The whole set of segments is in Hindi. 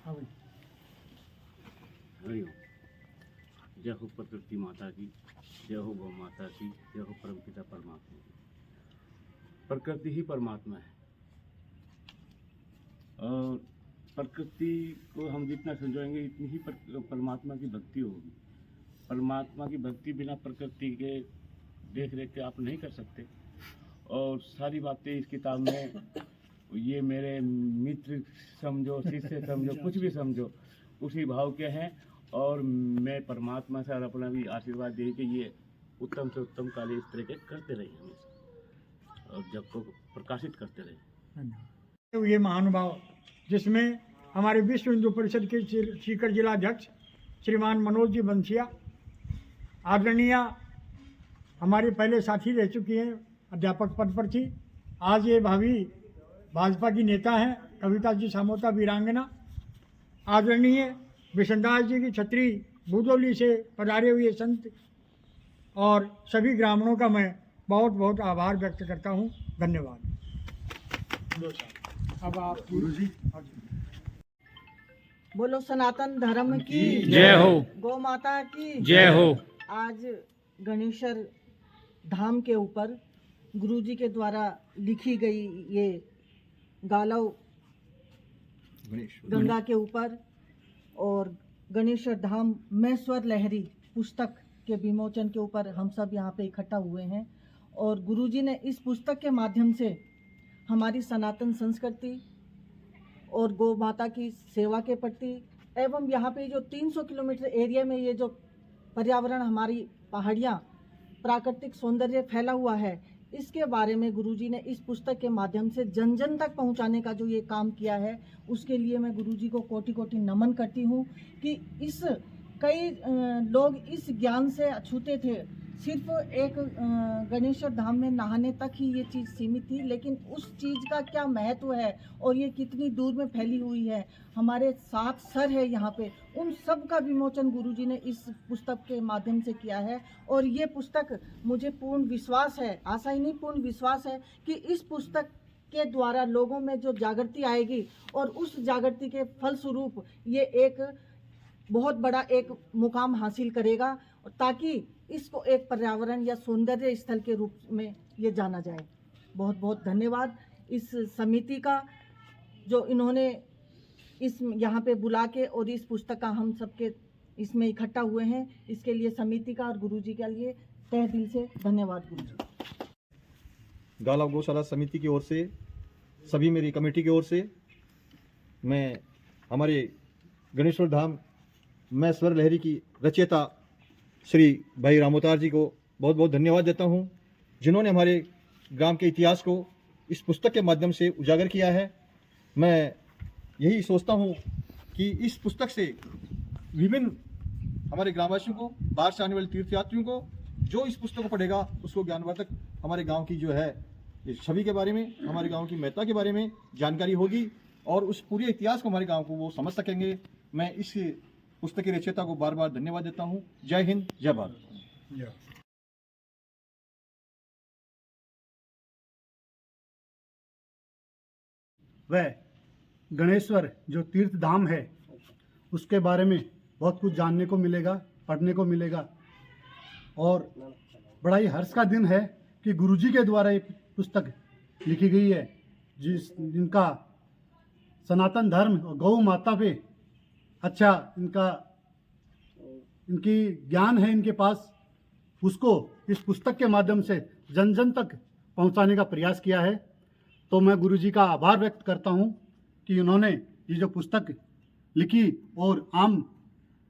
हरिओम। जय हो प्रकृति माता की, जय हो गौ माता की, जय हो परमपिता परमात्मा की। प्रकृति ही परमात्मा है और प्रकृति को हम जितना समझाएंगे इतनी ही परमात्मा की भक्ति होगी। परमात्मा की भक्ति बिना प्रकृति के देख रेख के आप नहीं कर सकते। और सारी बातें इस किताब में, ये मेरे मित्र समझो, शिष्य समझो, कुछ भी समझो, उसी भाव के हैं। और मैं परमात्मा से अपना भी आशीर्वाद दे कि ये उत्तम से उत्तम कार्य इस तरह के करते रहिए हमेशा और जग को प्रकाशित करते रहिए। ये महानुभाव जिसमें हमारे विश्व हिंदू परिषद के सीकर जिला अध्यक्ष श्रीमान मनोज जी बंसिया, आदरणीय हमारे पहले साथी रह चुकी हैं, अध्यापक पद पर थी, आज ये भावी भाजपा की नेता हैं, कविता जी सामोता वीरांगना, आदरणीय विशनदास जी की छत्री भूदौली से पधारे हुए संत और सभी ग्रामीणों का मैं बहुत बहुत आभार व्यक्त करता हूँ। धन्यवाद। अब आप गुरु जी। बोलो सनातन धर्म की जय हो, गौ माता की जय हो। आज गणेश्वर धाम के ऊपर गुरु जी के द्वारा लिखी गई ये गालव गंगा के ऊपर और गणेश्वर धाम में स्वर लहरी पुस्तक के विमोचन के ऊपर हम सब यहाँ पे इकट्ठा हुए हैं। और गुरुजी ने इस पुस्तक के माध्यम से हमारी सनातन संस्कृति और गौ माता की सेवा के प्रति एवं यहाँ पे जो 300 किलोमीटर एरिया में ये जो पर्यावरण, हमारी पहाड़ियाँ, प्राकृतिक सौंदर्य फैला हुआ है, इसके बारे में गुरुजी ने इस पुस्तक के माध्यम से जन जन तक पहुंचाने का जो ये काम किया है, उसके लिए मैं गुरुजी को कोटि कोटि नमन करती हूँ कि इस कई लोग इस ज्ञान से अछूते थे। सिर्फ एक गणेश्वर धाम में नहाने तक ही ये चीज़ सीमित थी, लेकिन उस चीज़ का क्या महत्व है और ये कितनी दूर में फैली हुई है, हमारे 7 सर है यहाँ पे, उन सब का विमोचन गुरुजी ने इस पुस्तक के माध्यम से किया है। और ये पुस्तक, मुझे पूर्ण विश्वास है, आशा ही नहीं पूर्ण विश्वास है कि इस पुस्तक के द्वारा लोगों में जो जागृति आएगी और उस जागृति के फलस्वरूप ये एक बहुत बड़ा एक मुकाम हासिल करेगा, ताकि इसको एक पर्यावरण या सौंदर्य स्थल के रूप में ये जाना जाए। बहुत बहुत धन्यवाद इस समिति का, जो इन्होंने इस यहाँ पे बुला के और इस पुस्तक का हम सबके इसमें इकट्ठा हुए हैं, इसके लिए समिति का और गुरुजी के लिए तहे दिल से धन्यवाद। गुरुजी, गालव गौशाला समिति की ओर से, सभी मेरी कमेटी की ओर से मैं हमारे गणेश्वर धाम में स्वर लहरी की रचयिता श्री भाई रामोतार जी को बहुत बहुत धन्यवाद देता हूं, जिन्होंने हमारे ग्राम के इतिहास को इस पुस्तक के माध्यम से उजागर किया है। मैं यही सोचता हूं कि इस पुस्तक से विभिन्न हमारे ग्रामवासियों को, बाहर से आने वाले तीर्थयात्रियों को, जो इस पुस्तक को पढ़ेगा उसको ज्ञानवर्धक हमारे गांव की जो है इस छवि के बारे में, हमारे गांव की महत्ता के बारे में जानकारी होगी और उस पूरे इतिहास को हमारे गांव को वो समझ सकेंगे। मैं इस पुस्तक की रचयिता को बार बार धन्यवाद देता हूं। जय हिंद, जय भारत। वह गणेश्वर जो तीर्थ धाम है, उसके बारे में बहुत कुछ जानने को मिलेगा, पढ़ने को मिलेगा। और बड़ा ही हर्ष का दिन है कि गुरुजी के द्वारा ये पुस्तक लिखी गई है, जिनका सनातन धर्म और गौ माता पे अच्छा इनकी ज्ञान है इनके पास, उसको इस पुस्तक के माध्यम से जन जन तक पहुंचाने का प्रयास किया है। तो मैं गुरुजी का आभार व्यक्त करता हूं कि उन्होंने ये जो पुस्तक लिखी और आम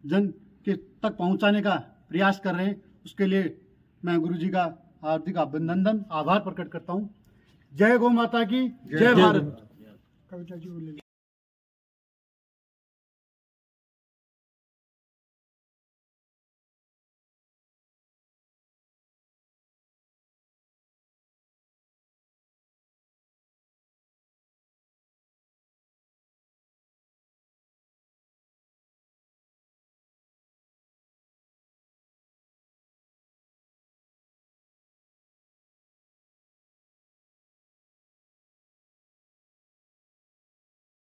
जन के तक पहुंचाने का प्रयास कर रहे हैं, उसके लिए मैं गुरुजी का हार्दिक अभिनंदन, आभार प्रकट करता हूं। जय गौ माता की, जय भारत। कविता जी बोले।